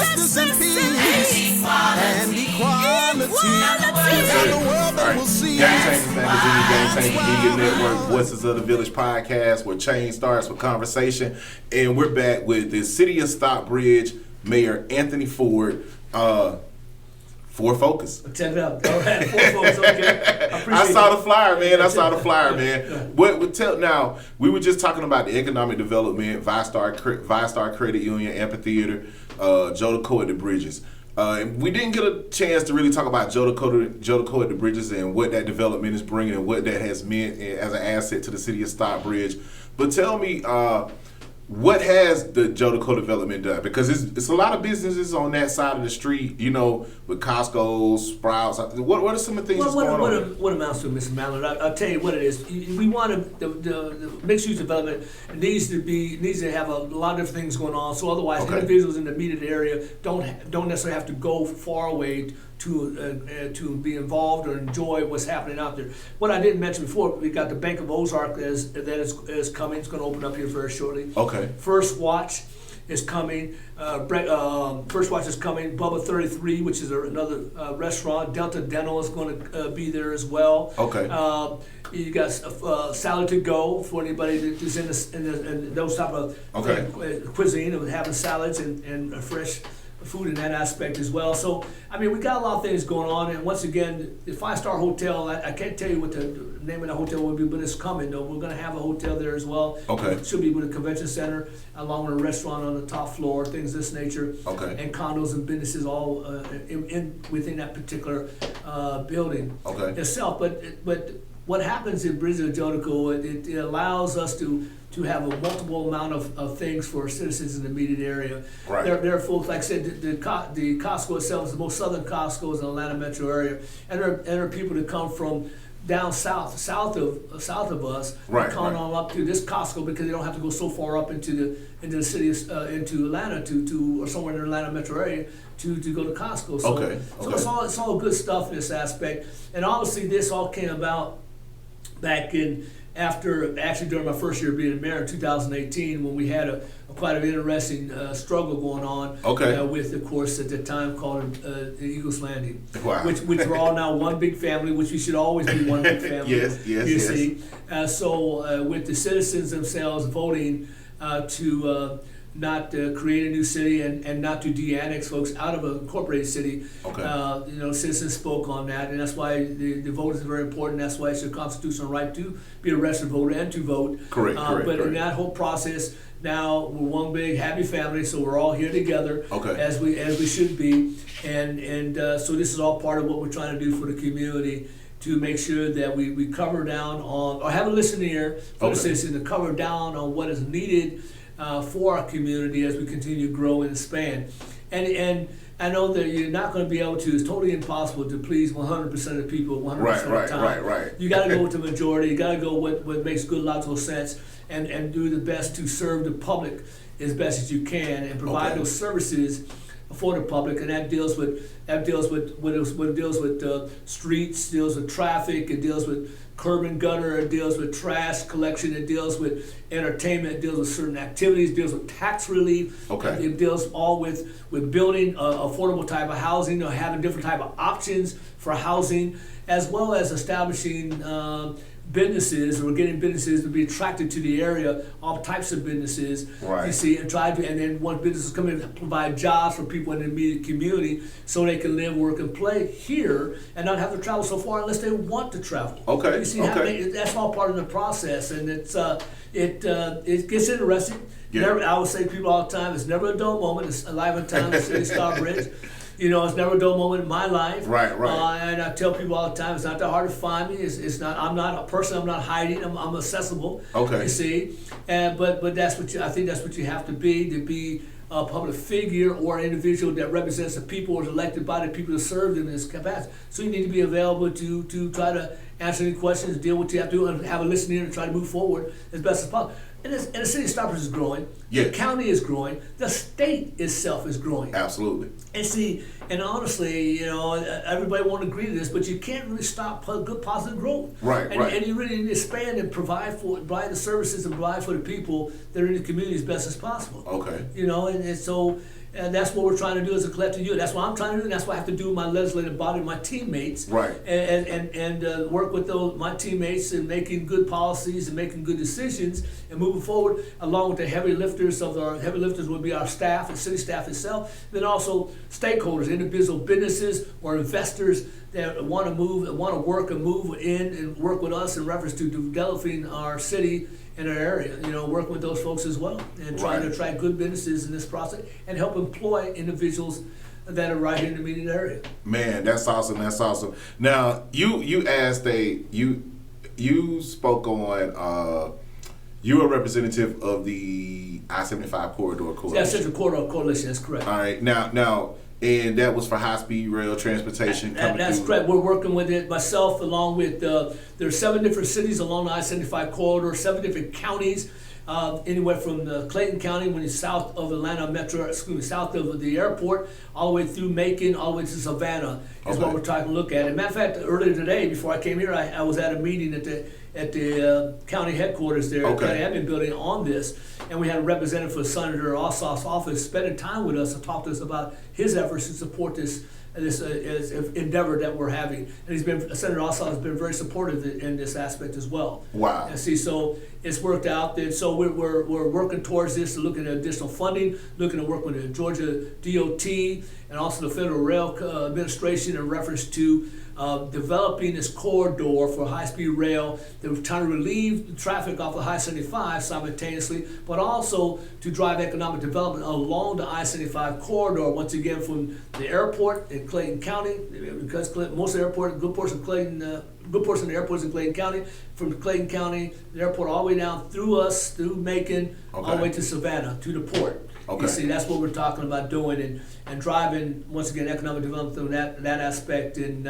justice and peace and equality. And the world that will see. Game Changers Magazine, Game Changers Media Network, Voices of the Village podcast, where change starts with conversation. And we're back with the City of Stockbridge Mayor Anthony Ford. For Focus. Check it out. All right, for Focus. Okay. I saw the flyer, man. Now, we were just talking about the economic development, ViStar Credit Union, Amphitheater, Joe DeCo at the Bridges. And we didn't get a chance to really talk about Joe DeCo at the Bridges and what that development is bringing and what that has meant as an asset to the city of Stockbridge. But tell me, what has the Joe DeCo development done? Because it's a lot of businesses on that side of the street, you know, with Costco, Sprouts. What are some of the things that's going on? What amounts to, Mr. Mallard? I'll tell you what it is. We want the mixed-use development needs to have a lot of different things going on. So otherwise, individuals in the immediate area don't necessarily have to go far away to be involved or enjoy what's happening out there. What I didn't mention before, we got the Bank of Ozark that is coming. It's going to open up here very shortly. Okay. First Watch is coming. First Watch is coming. Bubba 33, which is another restaurant. Delta Dental is going to be there as well. Okay. You got Salad to Go for anybody that is in those type of cuisine of having salads and fresh food in that aspect as well. So, I mean, we got a lot of things going on. And once again, the 5-star hotel, I can't tell you what the name of the hotel will be, but it's coming, though. We're going to have a hotel there as well. Okay. It should be with a convention center, along with a restaurant on the top floor, things of this nature. Okay. And condos and businesses all within that particular building itself. But what happens in Bridges of Joe DeCo, it allows us to have a multiple amount of things for citizens in the immediate area. Right. There are folks, like I said, the Costco itself is the most southern Costco in the Atlanta metro area, and there are people that come from down south of us, coming on up to this Costco because they don't have to go so far up into the city into Atlanta to or somewhere in the Atlanta metro area to go to Costco. So it's all good stuff in this aspect, and obviously this all came about back in. During my first year being mayor in 2018, when we had quite an interesting struggle going on with, of course, at the time called the Eagles Landing, which we're all now one big family, which we should always be one big family. Yes. See, so with the citizens themselves voting to not create a new city and not to de-annex folks out of a incorporated city. Citizens spoke on that, and that's why the vote is very important. That's why it's a constitutional right to be a registered voter and to vote. Correct. In that whole process, now we're one big happy family, so we're all here together as we should be, and so this is all part of what we're trying to do for the community, to make sure that we cover down on, or have a listening ear for the citizens to cover down on what is needed for our community as we continue to grow and expand. And I know that you're not going to be able to, it's totally impossible to please 100% of the people 100% of the time. Right. You got to go with the majority. You got to go with what makes good logical sense and do the best to serve the public as best as you can and provide those services for the public, and that deals with streets, deals with traffic, it deals with curb and gutter, it deals with trash collection, it deals with entertainment, it deals with certain activities, it deals with tax relief, it deals all with building affordable type of housing or having different type of options for housing, as well as establishing businesses or getting businesses to be attracted to the area, all types of businesses, you see, and then once businesses come in and provide jobs for people in the immediate community so they can live, work, and play here and not have to travel so far unless they want to travel. You see, that's all part of the process, and it gets interesting. I would say to people all the time, it's never a dull moment. It's alive in time, the city of Stockbridge. It's never a dull moment in my life. Right. And I tell people all the time, it's not that hard to find me. It's not. I'm not a person. I'm not hiding. I'm accessible. You see, but that's what I think that's what you have to be a public figure or an individual that represents the people or is elected by the people that served in this capacity. So you need to be available to try to answer any questions, deal with what you have to do, and have a listening ear and try to move forward as best as possible. And the city of Stockbridge is growing. The county is growing. The state itself is growing. Absolutely. And see, and honestly, everybody won't agree to this, but you can't really stop good positive growth. And you really need to expand and provide the services and provide for the people that are in the community as best as possible. And so And that's what we're trying to do as a collective unit. That's what I'm trying to do, and that's what I have to do with my legislative body, my teammates. Right. And work with my teammates in making good policies and making good decisions and moving forward, along with the heavy lifters would be our staff and city staff itself, then also stakeholders, individual businesses or investors that want to work and move in and work with us in reference to developing our city in our area, working with those folks as well, and trying to attract good businesses in this process and help employ individuals that are right here in the immediate area. Man, that's awesome. That's awesome. Now, you spoke on. You're a representative of the I-75 Corridor Coalition. Yeah, Central Corridor Coalition. That's correct. All right. Now. And that was for high-speed rail transportation coming That's through. correct. We're working with it myself, along with there are 7 different cities along the I-75 corridor, 7 different counties, anywhere from Clayton County, when it's south of Atlanta Metro, south of the airport, all the way through Macon, all the way to Savannah is what we're trying to look at. As a matter of fact, earlier today, before I came here, I was at a meeting at the county headquarters there, county admin building, on this, and we had a representative for Senator Ossoff's office spending time with us to talk to us about his efforts to support this endeavor that we're having. And Senator Ossoff has been very supportive in this aspect as well. Wow. And see, so it's worked out. And so we're working towards this, looking at additional funding, looking to work with the Georgia DOT and also the Federal Rail Administration in reference to developing this corridor for high-speed rail. They were trying to relieve the traffic off of I-75 simultaneously, but also to drive economic development along the I-75 corridor, once again from the airport in Clayton County, because most of the airport, a good portion of the airport is in Clayton County, from Clayton County, the airport, all the way down through Macon, all the way to Savannah, to the port. Okay. You see, that's what we're talking about doing, and driving, once again, economic development through that aspect, and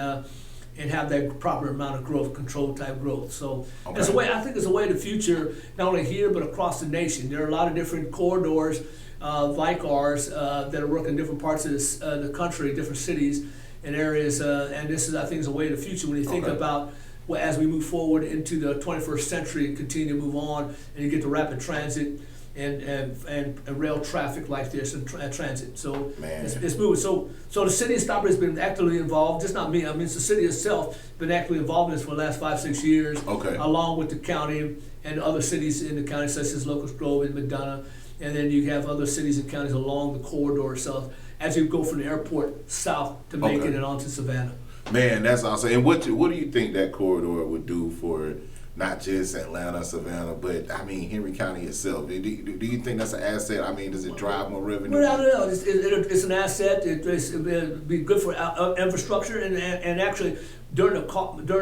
have that proper amount of growth, control type growth. So it's a way, I think it's a way of the future, not only here, but across the nation. There are a lot of different corridors like ours that are working in different parts of the country, different cities and areas, and this is, I think, is a way of the future when you think about, well, as we move forward into the 21st century and continue to move on, and you get the rapid transit and rail traffic like this and transit. So it's moving. So the city of Stockbridge has been actively involved. Just not me. I mean, it's the city itself been actively involved in this for the last 5-6 years. Along with the county and other cities in the county, such as Locust Grove and McDonough, and then you have other cities and counties along the corridor itself as you go from the airport south to Macon and on to Savannah. Man, that's awesome. And what do you think that corridor would do for not just Atlanta, Savannah, but I mean Henry County itself? Do you think that's an asset? I mean, does it drive more revenue? Well, I don't know. It's an asset. It'd be good for infrastructure, and actually during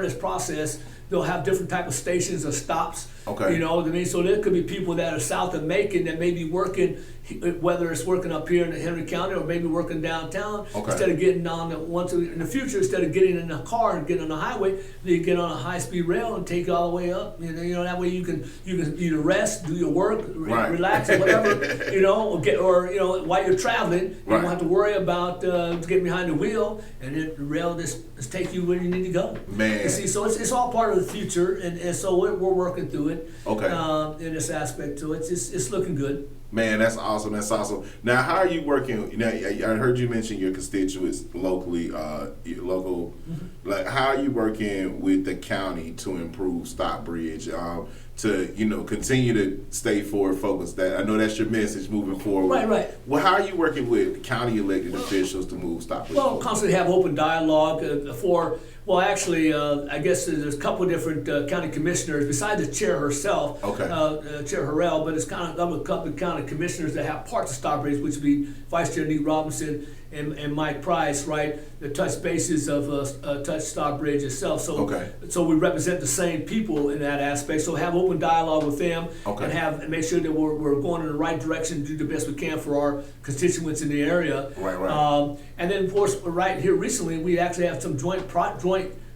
this process, they'll have different type of stations or stops. You know what I mean? So there could be people that are south of Macon that may be working, whether it's working up here in Henry County or maybe working downtown. Instead of getting on in the future, instead of getting in a car and getting on the highway, they get on a high-speed rail and take it all the way up. You know that way you can either rest, do your work, relax, or whatever. Or while you're traveling, you don't have to worry about getting behind the wheel, and the rail just take you where you need to go. Man, you see, so it's all part of the future, and so we're working through it. In this aspect too, it's looking good. Man, that's awesome. That's awesome. Now, how are you working? Now, I heard you mention your constituents locally, local. Like, how are you working with the county to improve Stockbridge? To continue to stay forward focused. That I know that's your message moving forward. Right. Well, how are you working with county elected officials to move Stockbridge? Well, constantly have open dialogue I guess there's a couple of different county commissioners besides the chair herself, Chair Harrell, but it's kind of a couple of county commissioners that have parts of Stockbridge, which would be Vice Chair Neat Robinson and Mike Price, right? The touch bases of Touch Stockbridge itself. So we represent the same people in that aspect. So have open dialogue with them and make sure that we're going in the right direction, do the best we can for our constituents in the area. Right. And then, of course, right here recently, we actually have some joint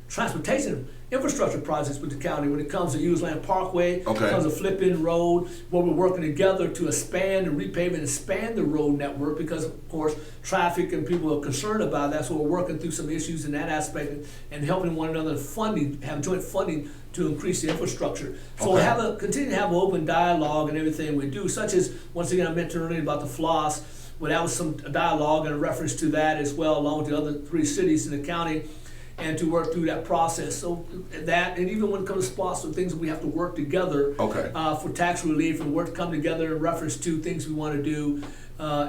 transportation infrastructure projects with the county when it comes to Useland Parkway, when it comes to Flip-In Road, where we're working together to expand and repave and expand the road network because, of course, traffic and people are concerned about that. So we're working through some issues in that aspect and helping one another have joint funding to increase the infrastructure. So we'll continue to have an open dialogue and everything we do, such as, once again, I mentioned earlier about the floss. well, that was some dialogue and a reference to that as well, along with the other 3 cities in the county, and to work through that process. So that, and even when it comes to spots and things that we have to work together for tax relief and work come together in reference to things we want to do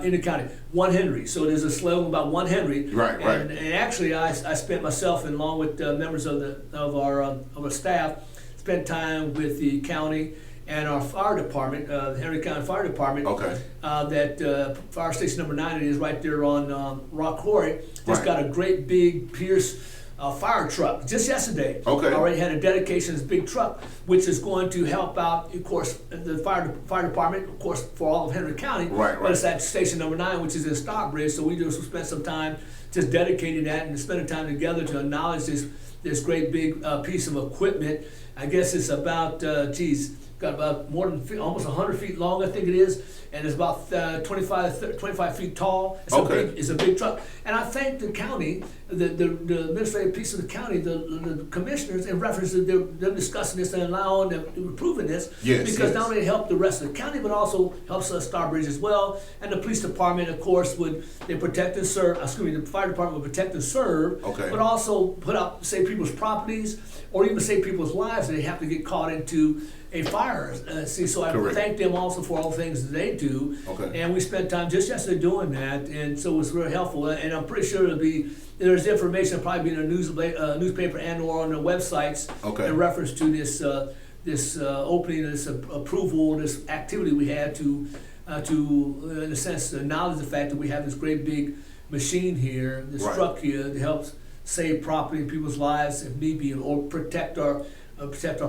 in the county. 1 Henry. So there's a slogan about 1 Henry. Right. And actually, I spent myself, and along with members of our staff, spent time with the county and our fire department, the Henry County Fire Department. That fire station number 9 is right there on Rock Quarry. It's got a great big Pierce fire truck. Just yesterday, already had a dedication of this big truck, which is going to help out, of course, the fire department, of course, for all of Henry County. But it's at station number 9, which is in Stockbridge. So we just spent some time just dedicating that and spending time together to acknowledge this great big piece of equipment. I guess it's about, got about more than almost 100 feet long, I think it is, and it's about 25 feet tall. It's a big truck. And I thank the county, the administrative piece of the county, the commissioners, in reference to them discussing this and allowing them, approving this, because not only it helped the rest of the county, but also helps us Stockbridge as well. And the police department, of course, they protect and serve, the fire department would protect and serve, but also put out, save people's properties, or even save people's lives. They have to get caught into a fire. So I thank them also for all the things that they do. And we spent time just yesterday doing that, and so it was very helpful. And I'm pretty sure there's information probably be in a newspaper and or on the websites in reference to this opening, this approval, this activity we had to in a sense acknowledge the fact that we have this great big machine here, this truck here that helps save property and people's lives if need be, or protect our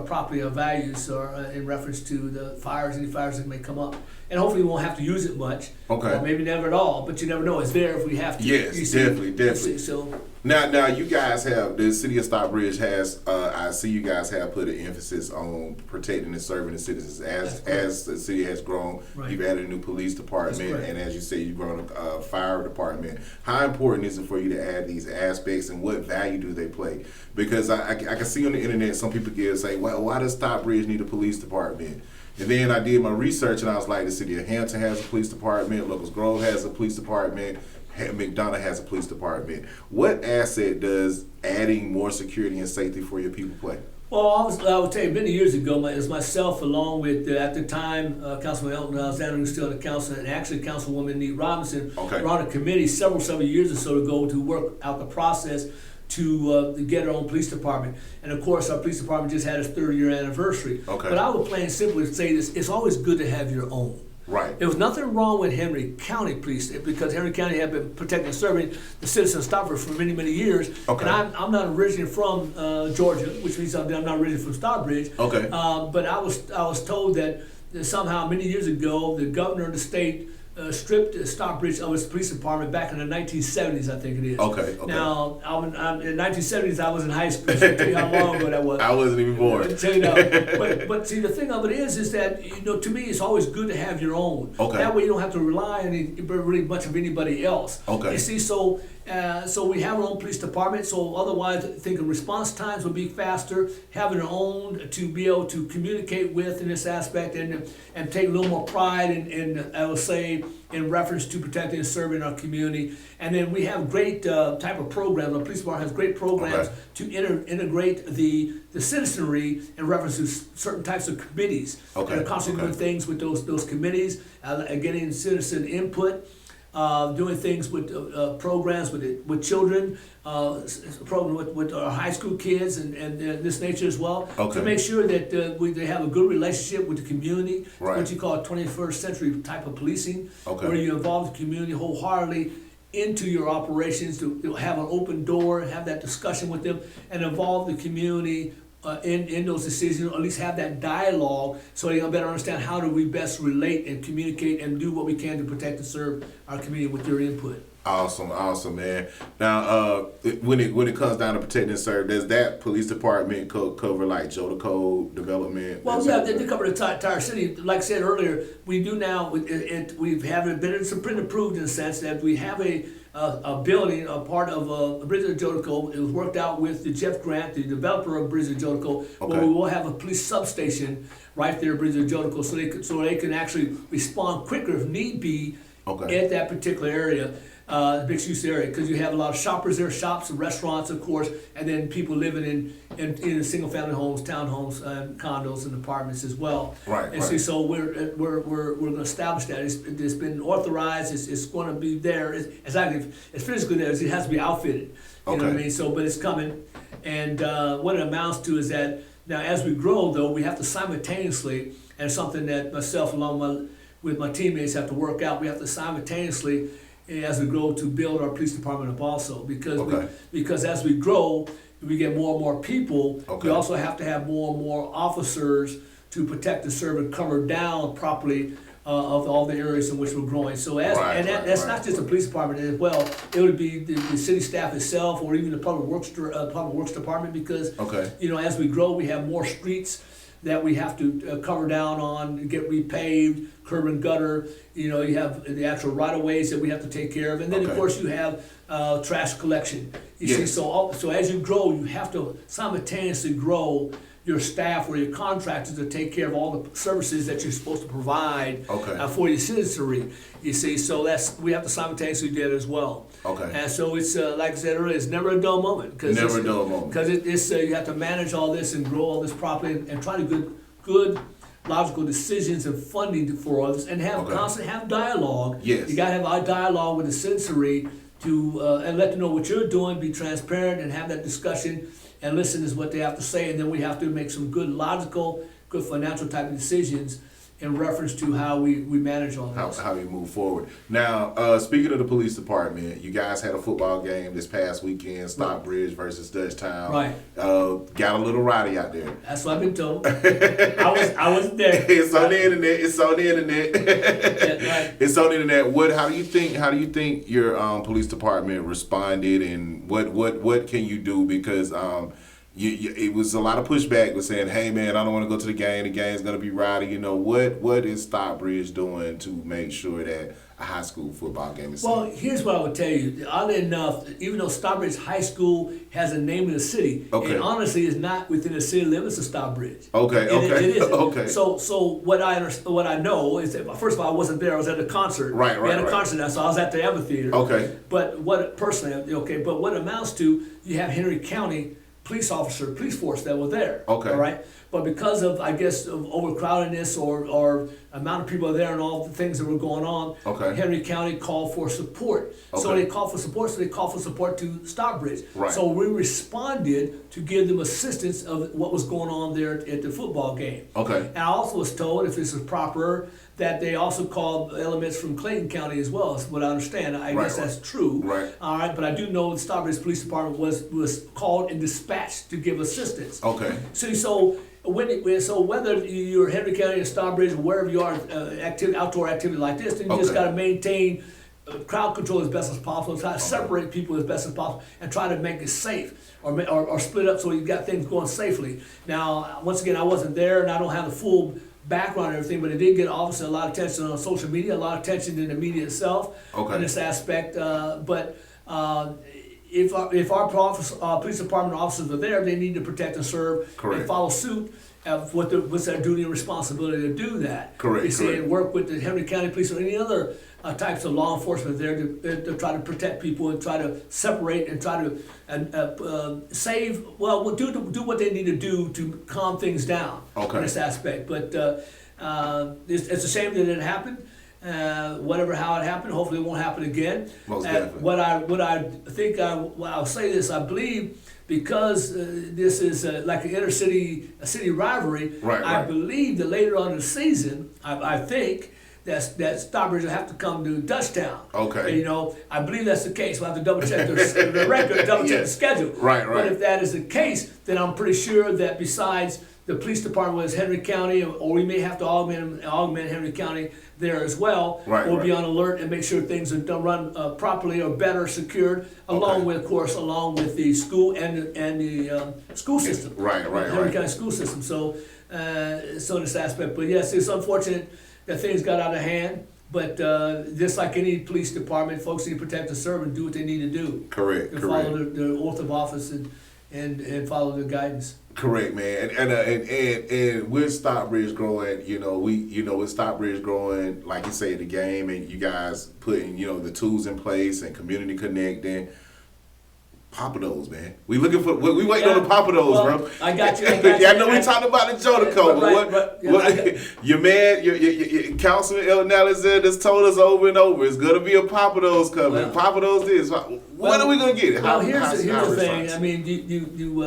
property, our values, or in reference to any fires that may come up. And hopefully we won't have to use it much, or maybe never at all, but you never know. It's there if we have to. Yes, definitely. So now you guys have, the city of Stockbridge has, I see you guys have put an emphasis on protecting and serving the citizens. As the city has grown, you've added a new police department, and as you say, you've grown a fire department. How important is it for you to add these aspects, and what value do they play? Because I can see on the internet some people say, well, why does Stockbridge need a police department? And then I did my research, and I was like, the city of Hampton has a police department, Locust Grove has a police department, McDonough has a police department. What asset does adding more security and safety for your people play? Well, I would tell you, many years ago, it was myself along with, at the time, Councilman Elton Alexander, who's still in the council, and actually Councilwoman Neat Robinson, were on a committee several years or so ago to work out the process to get our own police department. And of course, our police department just had its 30-year anniversary. But I would plain and simply say this: it's always good to have your own. There was nothing wrong with Henry County Police, because Henry County had been protecting and serving the citizens of Stockbridge for many years. And I'm not originally from Georgia, which means I'm not originally from Stockbridge. But I was told that somehow many years ago, the governor of the state stripped Stockbridge of its police department back in the 1970s, I think it is. Now, in the 1970s, I was in high school, so I'll tell you how long ago that was. I wasn't even born. But see, the thing of it is that, to me, it's always good to have your own. That way you don't have to rely on really much of anybody else. You see, so we have our own police department, so otherwise I think response times would be faster, having our own to be able to communicate with in this aspect, and take a little more pride in I would say, in reference to protecting and serving our community. And then we have great type of programs. Our police department has great programs to integrate the citizenry in reference to certain types of committees. And are constantly doing things with those committees, getting citizen input, doing things with programs with children, program with our high school kids and this nature as well, to make sure that they have a good relationship with the community, what you call 21st century type of policing, where you involve the community wholeheartedly into your operations, to have an open door and have that discussion with them, and involve the community in those decisions, or at least have that dialogue, so they can better understand how do we best relate and communicate and do what we can to protect and serve our community with their input. Awesome, man. Now, when it comes down to protect and serve, does that police department cover like Jodico development? Well, yeah, they cover the entire city. Like I said earlier, we do now. We've been some pretty approved in the sense that we have a building, a part of Bridge of Jodico. It was worked out with the Jeff Grant, the developer of Bridge of Jodico, where we will have a police substation right there at Bridge of Jodico, so they can actually respond quicker if need be at that particular area, mixed use area, because you have a lot of shoppers there, shops and restaurants, of course, and then people living in single family homes, townhomes, condos, and apartments as well. Right. And see, so we're going to establish that. It's been authorized. It's going to be there. It's physically there. It has to be outfitted. You know what I mean? So, but it's coming. And what it amounts to is that now, as we grow, though, we have to simultaneously, and something that myself along with my teammates have to work out. We have to simultaneously, as we grow, to build our police department up also, because as we grow, we get more and more people. We also have to have more and more officers to protect and serve and cover down properly of all the areas in which we're growing. So that's not just the police department as well. It would be the city staff itself, or even the public works department, because as we grow, we have more streets that we have to cover down on, get repaved, curb and gutter. You have the actual right-of-ways that we have to take care of, and then of course you have trash collection. You see, so as you grow, you have to simultaneously grow your staff or your contractors to take care of all the services that you're supposed to provide for your citizenry. You see, so we have to simultaneously do that as well. And so it's like I said earlier, it's never a dull moment. Because it's you have to manage all this and grow all this properly and try to good logical decisions and funding for others, and have have dialogue. Yes. You got to have a dialogue with the citizenry to and let them know what you're doing. Be transparent and have that discussion. And listen is what they have to say, and then we have to make some good logical, good financial type of decisions in reference to how we manage all this. How we move forward. Now, speaking of the police department, you guys had a football game this past weekend, Stockbridge versus Dutchtown. Right. Got a little rowdy out there. That's what I've been told. I wasn't there. It's on the internet. It's on the internet. Right. It's on the internet. How do you think your police department responded, and what can you do? Because it was a lot of pushback with saying, hey man, I don't want to go to the game. The game's going to be rowdy. What is Stockbridge doing to make sure that a high school football game is safe? Well, here's what I would tell you. Oddly enough, even though Stockbridge High School has a name of the city, it honestly is not within the city limits of Stockbridge. It isn't. So what I know is that, first of all, I wasn't there. I was at a concert. We had a concert now, so I was at the amphitheater. But what amounts to, you have Henry County police force that were there. All right. But because of, I guess, of overcrowdedness or amount of people there and all the things that were going on, Henry County called for support. So they called for support to Stockbridge. So we responded to give them assistance of what was going on there at the football game. And I also was told, if this is proper, that they also called elements from Clayton County as well, is what I understand. I guess that's true. All right, but I do know the Stockbridge Police Department was called and dispatched to give assistance. So whether you're Henry County or Stockbridge or wherever you are, outdoor activity like this, then you just got to maintain crowd control as best as possible, try to separate people as best as possible, and try to make it safe or split up so you've got things going safely. Now, once again, I wasn't there and I don't have the full background and everything, but it did get obviously a lot of attention on social media, a lot of attention in the media itself in this aspect. If our police department officers are there, they need to protect and serve and follow suit of what's their duty and responsibility to do that. You see, and work with the Henry County Police or any other types of law enforcement there to try to protect people and try to separate and try to save. Well, do what they need to do to calm things down in this aspect. But it's a shame that it didn't happen. How it happened, hopefully it won't happen again. Most definitely. I'll say this, I believe, because this is like a city rivalry, I believe that later on in the season, I think that Stockbridge will have to come to Dutchtown. I believe that's the case. We'll have to double check the record, double check the schedule. But if that is the case, then I'm pretty sure that besides the police department was Henry County, or we may have to augment Henry County there as well. We'll be on alert and make sure things are done, run properly or better secured, along with the school and the school system. Henry County school system. So this aspect. But yes, it's unfortunate that things got out of hand. But just like any police department, folks need to protect and serve and do what they need to do. Correct. Follow their oath of office and follow the guidance. Correct, man. And with Stockbridge growing, with Stockbridge growing, like you say, the game, and you guys putting, the tools in place and community connecting. Papados, man. We looking for. We waiting on the Papados, bro. I got you. I know we talked about the Jodico, but your man, your Councilman El Alexander's told us over and over, it's gonna be a Papados coming. Papados this. When are we gonna get it? Here's the thing. I mean,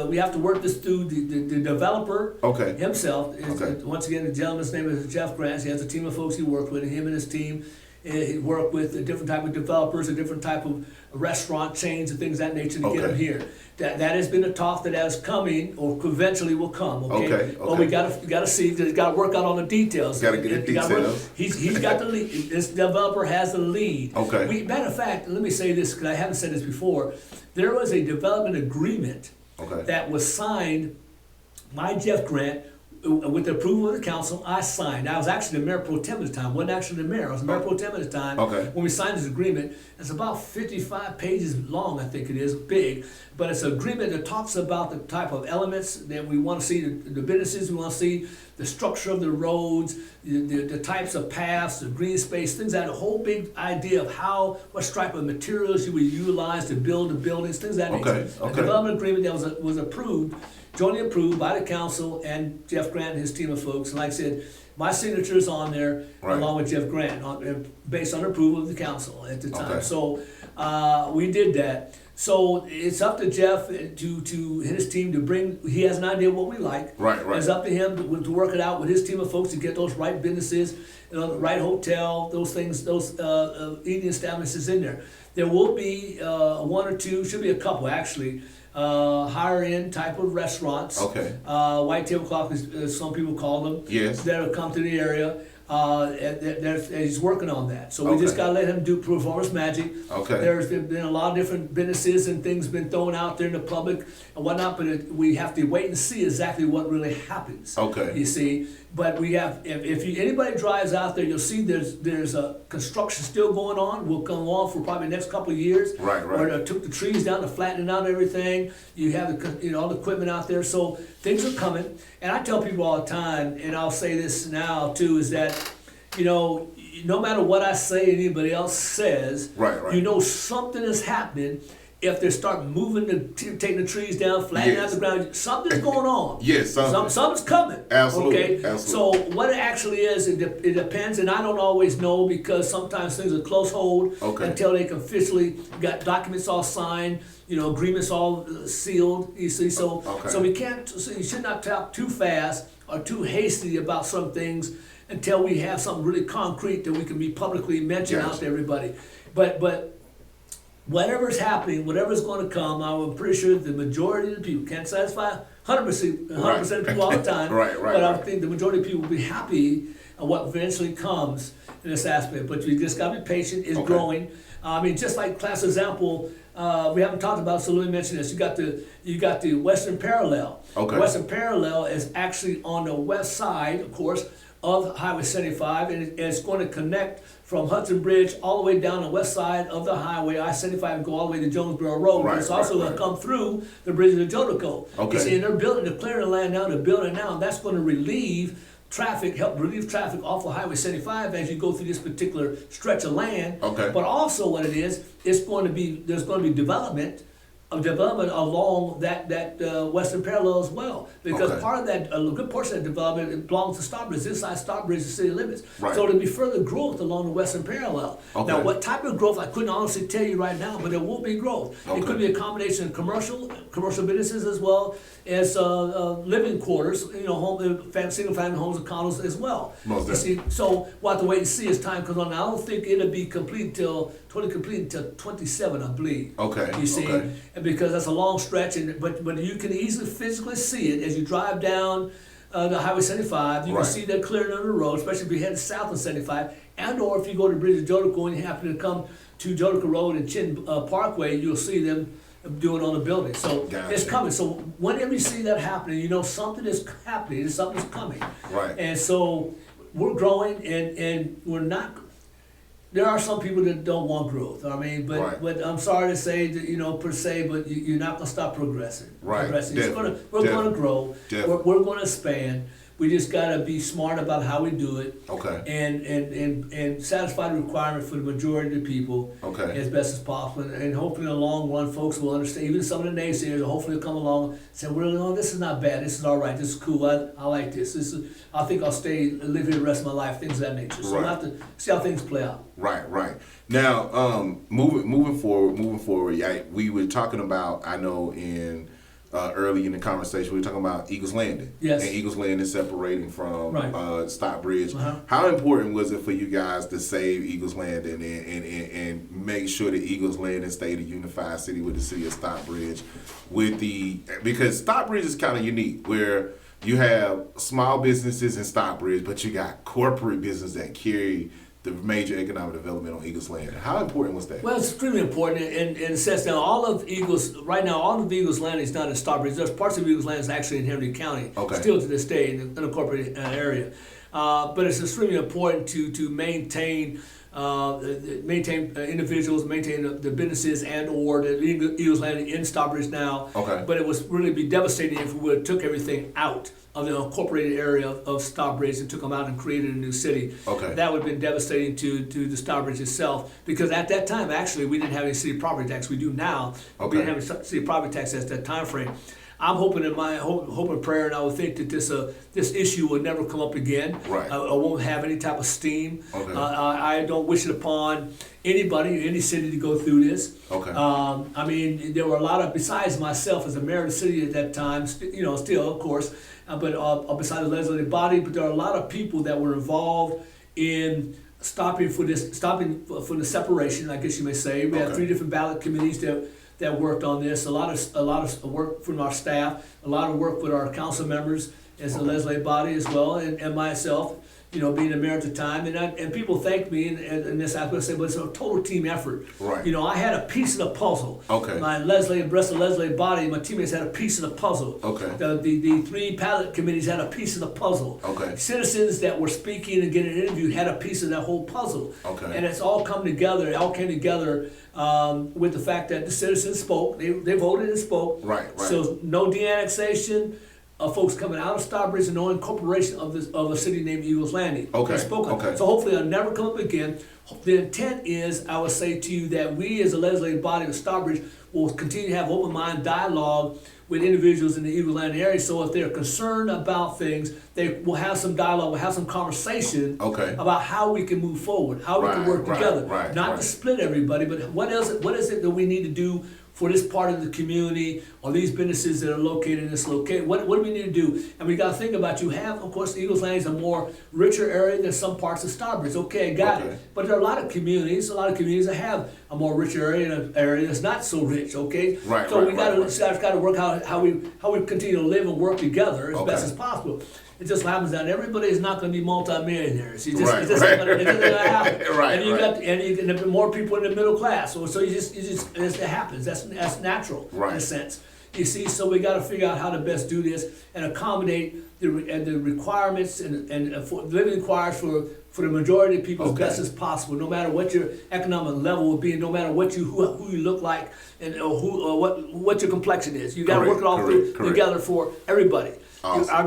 we have to work this through the developer himself. Once again, the gentleman's name is Jeff Grant. He has a team of folks he worked with, and him and his team. He work with a different type of developers, a different type of restaurant chains and things of that nature to get them here. That has been a talk that is coming or eventually will come. Okay. But we gotta see. He's got to work out on the details. Got to get the details. He's got the lead. This developer has the lead. Okay. Matter of fact, let me say this because I haven't said this before. There was a development agreement that was signed by Jeff Grant. With the approval of the council, I signed. I was actually the mayor pro tem at the time. Wasn't actually the mayor. I was the mayor pro tem at the time. When we signed this agreement, it's about 55 pages long. I think it is big, but it's an agreement that talks about the type of elements that we want to see, the businesses we want to see, the structure of the roads, the types of paths, the green space, things that a whole big idea of what type of materials you would utilize to build the buildings, things of that nature. A development agreement that was approved. Jointly approved by the council and Jeff Grant and his team of folks. And like I said, my signature is on there along with Jeff Grant, based on approval of the council at the time. So we did that. So it's up to Jeff to his team to bring. He has an idea of what we like. Right. It's up to him to work it out with his team of folks to get those right businesses, the right hotel, those things, those eating establishments in there. There will be one or two, should be a couple actually. Higher end type of restaurants. White tablecloth, as some people call them. Yes. That'll come to the area. And he's working on that. So we just got to let him do performance magic. There's been a lot of different businesses and things been thrown out there in the public and whatnot, but we have to wait and see exactly what really happens. You see, but we have. If anybody drives out there, you'll see there's a construction still going on. Will come on for probably the next couple of years. Where they took the trees down to flatten out everything. You have all the equipment out there, so things are coming. And I tell people all the time, and I'll say this now too, is that no matter what I say, anybody else says, something is happening. If they start moving, taking the trees down, flattening out the ground, something's going on. Something's coming. Absolutely. So what it actually is, it depends, and I don't always know because sometimes things are close hold until they can officially got documents all signed, agreements all sealed. You see, so we can't. So you should not talk too fast or too hasty about some things until we have something really concrete that we can be publicly mentioned out to everybody. But whatever's happening, whatever's going to come, I'm pretty sure the majority of the people can't satisfy 100% of people all the time. But I think the majority of people will be happy at what eventually comes in this aspect. But you just got to be patient. It's growing. I mean, just like class example, we haven't talked about, so let me mention this. You got the Western Parallel. The Western Parallel is actually on the west side, of course, of Highway 75, and it's going to connect from Hudson Bridge all the way down the west side of the highway, I-75, and go all the way to Jonesboro Road. It's also going to come through the bridge of the Jodico. You see, and they're clearing the land now, they're building it now, and that's going to help relieve traffic off of Highway 75 as you go through this particular stretch of land. But also what it is, there's going to be development along that Western Parallel as well, because part of that, a good portion of that development belongs to Stockbridge, inside Stockbridge, the city limits. So there'll be further growth along the Western Parallel. Now, what type of growth, I couldn't honestly tell you right now, but there will be growth. It could be a combination of commercial businesses as well as living quarters, single family homes and condos as well. You see, so we'll have to wait and see as time comes on. Now, I don't think it'll be totally complete until 27, I believe. You see, because that's a long stretch, but you can easily physically see it as you drive down the Highway 75. You can see that clearing of the road, especially if you head south on 75, or if you go to the Bridge of Jodico and you happen to come to Jodico Road and Chin Parkway, you'll see them doing on the building. So it's coming. So whenever you see that happening, something is happening, something's coming. And so we're growing, and we're not. there are some people that don't want growth. I mean, but I'm sorry to say that, per se, but you're not going to stop progressing. Right. We're going to grow. We're going to expand. We just got to be smart about how we do it. Okay. And satisfy the requirement for the majority of the people. Okay. As best as possible. And hopefully in the long run, folks will understand. Even some of the naysayers will hopefully come along and say, well, no, this is not bad. This is all right. This is cool. I like this. I think I'll live here the rest of my life. Things of that nature. So we'll have to see how things play out. Right. Now, moving forward, we were talking about, I know early in the conversation, we were talking about Eagles Landing. Yes. And Eagles Landing separating from Stockbridge. Uh-huh. How important was it for you guys to save Eagles Landing and make sure that Eagles Landing stayed a unified city with the city of Stockbridge? Because Stockbridge is kind of unique, where you have small businesses in Stockbridge, but you got corporate business that carry the major economic development on Eagles Landing. How important was that? Well, it's extremely important in the sense that all of Eagles Landing is not in Stockbridge. There's parts of Eagles Landing actually in Henry County, still to this day in the corporate area. But it's extremely important to maintain individuals, maintain the businesses or the Eagles Landing in Stockbridge now. Okay. But it would really be devastating if we would have took everything out of the incorporated area of Stockbridge and took them out and created a new city. Okay. That would have been devastating to the Stockbridge itself, because at that time, actually, we didn't have any city property tax. We do now. Okay. We didn't have any city property tax at that time frame. I'm hoping in my hope and prayer, and I would think that this issue will never come up again. Right. I won't have any type of steam. Okay. I don't wish it upon anybody, any city to go through this. Okay. I mean, there were a lot of, besides myself as a mayor of the city at that time, still, of course, but besides the legislative body, but there are a lot of people that were involved in stopping for the separation, I guess you may say. We had 3 different ballot committees that worked on this. A lot of work from our staff, a lot of work with our council members as the legislative body as well, and myself, being a mayor at the time, and people thanked me in this aspect. I said, but it's a total team effort. Right. I had a piece of the puzzle. Okay. My legislative body, my teammates had a piece of the puzzle. Okay. The 3 ballot committees had a piece of the puzzle. Okay. Citizens that were speaking and getting interviewed had a piece of that whole puzzle. Okay. And it's all come together. It all came together with the fact that the citizens spoke. They voted and spoke. Right. So no de-annexation. Folks coming out of Stockbridge and no incorporation of a city named Eagles Landing. Okay. They spoke of. Okay. So hopefully it'll never come up again. The intent is, I would say to you, that we as a legislative body of Stockbridge will continue to have open mind dialogue with individuals in the Eagles Landing area. So if they're concerned about things, they will have some dialogue, we'll have some conversation about how we can move forward, how we can work together. Not to split everybody, but what is it that we need to do for this part of the community or these businesses that are located in this location? What do we need to do? And we got to think about, you have, of course, the Eagles Landing is a more richer area than some parts of Stockbridge. Okay, got it. But there are a lot of communities that have a more richer area and an area that's not so rich. Okay, so we got to work out how we continue to live and work together as best as possible. It just happens that everybody is not going to be multimillionaires. It's just not going to happen. And you get more people in the middle class. So it happens. That's natural in a sense. You see, so we got to figure out how to best do this and accommodate the requirements and for living requirements for the majority of people as best as possible, no matter what your economic level will be, no matter who you look like, and what your complexion is. You got to work it all together for everybody. Awesome. I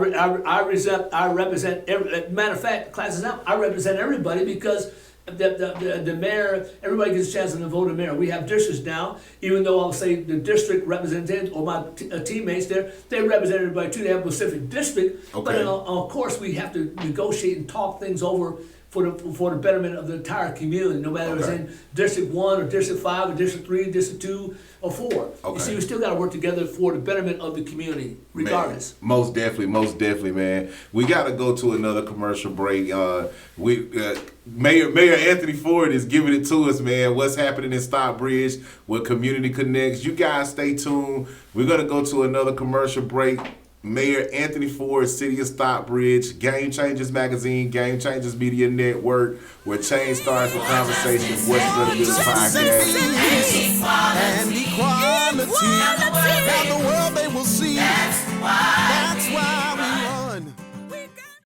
represent matter of fact, classes out. I represent everybody because the mayor, everybody gets a chance to vote a mayor. We have districts now, even though I'll say the district representatives or my teammates there, they represent everybody too. They have a specific district, but of course we have to negotiate and talk things over for the betterment of the entire community, no matter if it's in District 1 or District 5 or District 3, District 2 or 4. You see, we still got to work together for the betterment of the community, regardless. Man, most definitely, man. We got to go to another commercial break. Mayor Anthony Ford is giving it to us, man. What's happening in Stockbridge with Community Connects. You guys stay tuned. We're going to go to another commercial break. Mayor Anthony Ford, City of Stockbridge, Game Changers Magazine, Game Changers Media Network, where change starts with conversation. What's going to be the podcast? And equality. Now the world they will see. That's why we